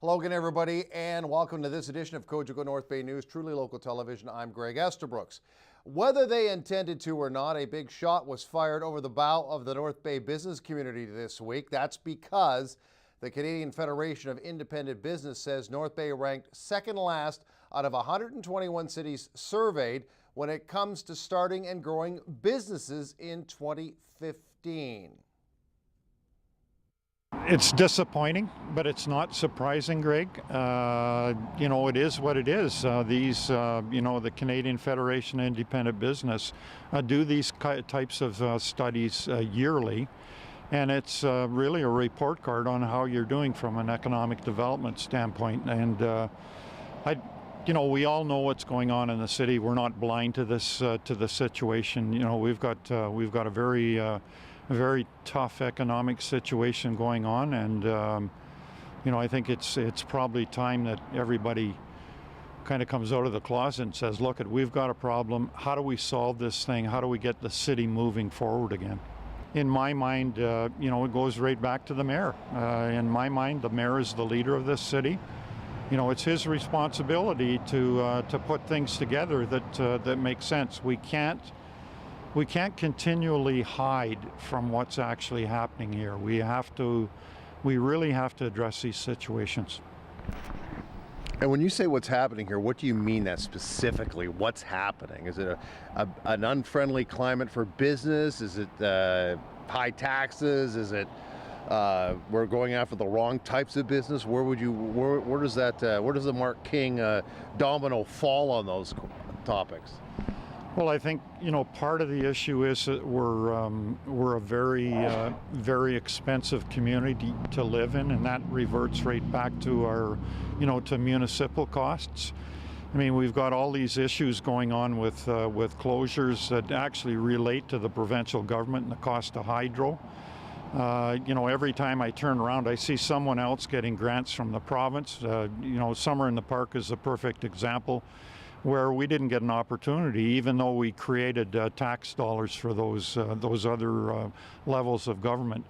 Hello again, everybody, and welcome to this edition of Cogeco North Bay News, truly local television. I'm Greg Estabrooks. Whether they intended to or not, a big shot was fired over the bow of the North Bay business community this week. That's because the Canadian Federation of Independent Business says North Bay ranked second last out of 121 cities surveyed when it comes to starting and growing businesses in 2015. It's disappointing, but it's not surprising, Greg. It is what it is. The Canadian Federation of Independent Business do these types of studies yearly, and it's really a report card on how you're doing from an economic development standpoint. And we all know what's going on in the city. We're not blind to this to the situation. We've got a very tough economic situation going on, and I think it's probably time that everybody kind of comes out of the closet and says, look, we've got a problem. How do we solve this thing? How do we get the city moving forward again? In my mind, it goes right back to the mayor. In my mind, the mayor is the leader of this city. It's his responsibility to put things together that make sense. We can't continually hide from what's actually happening here. We really have to address these situations. And when you say what's happening here, what do you mean that specifically? What's happening? Is it an unfriendly climate for business? Is it high taxes? Is it we're going after the wrong types of business? Where does the Mark King domino fall on those topics? Well, I think part of the issue is that we're a very expensive community to live in, and that reverts right back to our to municipal costs. I mean, we've got all these issues going on with closures that actually relate to the provincial government and the cost of hydro. Every time I turn around, I see someone else getting grants from the province. Summer in the Park is a perfect example, where we didn't get an opportunity, even though we created tax dollars for those other levels of government.